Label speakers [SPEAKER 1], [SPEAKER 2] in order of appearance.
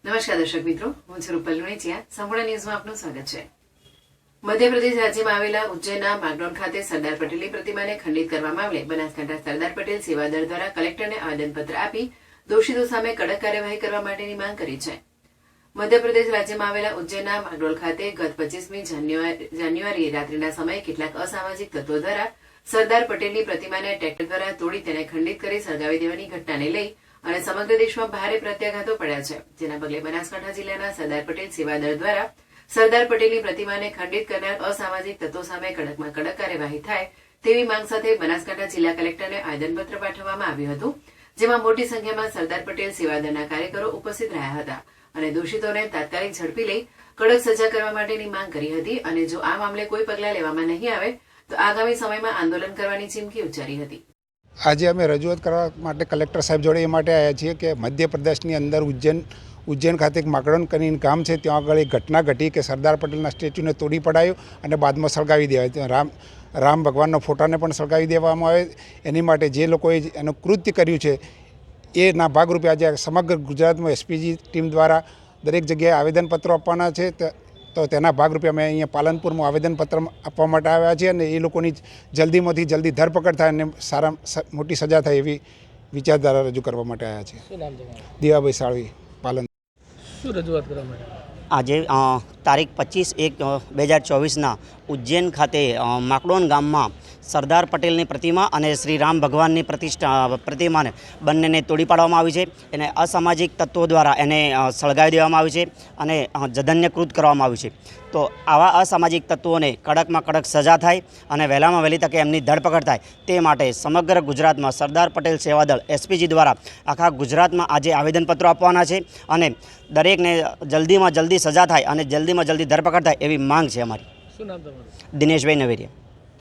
[SPEAKER 1] નમસ્કાર દર્શક મિત્રો, હું છું રૂપલ લુણીચિયા. સંપૂર્ણ ન્યૂઝમાં આપનું સ્વાગત છે. મધ્યપ્રદેશ રાજ્યમાં આવેલા ઉજ્જૈનના માગડોન ખાતે સરદાર પટેલની પ્રતિમાને ખંડિત કરવા મામલે બનાસકાંઠા સરદાર પટેલ સેવાદળ દ્વારા કલેક્ટરને આવેદનપત્ર આપી દોષિતો સામે કડક કાર્યવાહી કરવા માટેની માંગ કરી છે. મધ્યપ્રદેશ રાજ્યમાં આવેલા ઉજ્જૈનના માગડોલ ખાતે ગત 25મી જાન્યુઆરીએ રાત્રિના સમયે કેટલાક અસામાજિક તત્વો દ્વારા સરદાર પટેલની પ્રતિમાને ટ્રેક્ટર દ્વારા તોડી તેને ખંડિત કરી સળગાવી દેવાની ઘટનાને લઈ અને સમગ્ર દેશમાં ભારે પ્રત્યાઘાતો પડ્યા છે. જેના પગલે બનાસકાંઠા જિલ્લાના સરદાર પટેલ સેવાદળ દ્વારા સરદાર પટેલની પ્રતિમાને ખંડિત કરનાર અસામાજિક તત્વો સામે કડકમાં કડક કાર્યવાહી થાય તેવી માંગ સાથે બનાસકાંઠા જિલ્લા કલેક્ટરને આવેદનપત્ર પાઠવવામાં આવ્યું હતું, જેમાં મોટી સંખ્યામાં સરદાર પટેલ સેવાદળના કાર્યકરો ઉપસ્થિત રહ્યા હતા અને દોષિતોને તાત્કાલિક ઝડપી લઈ કડક સજા કરવા માટેની માંગ કરી હતી અને જો આ મામલે કોઈ પગલાં લેવામાં નહીં આવે તો આગામી સમયમાં આંદોલન કરવાની ચીમકી ઉચ્ચારી હતી.
[SPEAKER 2] આજે અમે રજૂઆત કરવા માટે કલેક્ટર સાહેબ જોડે એ માટે આવ્યા છીએ કે મધ્યપ્રદેશની અંદર ઉજ્જૈન ખાતે એક માકડોન કરીને ગામ છે, ત્યાં આગળ એક ઘટના ઘટી કે સરદાર પટેલના સ્ટેચ્યુને તોડી પડાયું અને બાદમાં સળગાવી દેવાય. ત્યાં રામ ભગવાનનો ફોટાને પણ સળગાવી દેવામાં આવે. એની માટે જે લોકોએ એનું કૃત્ય કર્યું છે એના ભાગરૂપે આજે સમગ્ર ગુજરાતમાં એસપીજી ટીમ દ્વારા દરેક જગ્યાએ આવેદનપત્રો આપવાના છે. તો તેના ભાગરૂપે અમે અહીંયા પાલનપુરમાં આવેદનપત્ર આપવા માટે આવ્યા છીએ અને એ લોકોની જલ્દીમાંથી જલ્દી ધરપકડ થાય અને સારા મોટી સજા થાય એવી વિચારધારા રજૂ કરવા માટે આવ્યા છીએ.
[SPEAKER 3] શું નામ તમારું?
[SPEAKER 2] દિવાભાઈ સાળવી, પાલન.
[SPEAKER 3] શું રજૂઆત કરવા માટે?
[SPEAKER 4] આજે તારીખ 25/1/2024ના ઉજ્જૈન ખાતે માકડોન ગામમાં સરદાર પટેલની પ્રતિમા અને શ્રી રામ ભગવાનની પ્રતિમાને બંનેને તોડી પાડવામાં આવી છે. એને અસામાજિક તત્વો દ્વારા એને સળગાવી દેવામાં આવી છે અને જધન્યકૃત કરવામાં આવ્યું છે. તો આવા અસામાજિક તત્વોને કડકમાં કડક સજા થાય અને વહેલામાં વહેલી તકે એમની ધરપકડ થાય તે માટે સમગ્ર ગુજરાતમાં સરદાર પટેલ સેવાદળ એસપીજી દ્વારા આખા ગુજરાતમાં આજે આવેદનપત્રો આપવાના છે અને દરેકને જલ્દીમાં જલ્દી સજા થાય અને જલ્દીમાં જલ્દી ધરપકડ થાય એવી માંગ છે અમારી.
[SPEAKER 3] શું નામ તમારું?
[SPEAKER 4] દિનેશભાઈ નવેરિયા.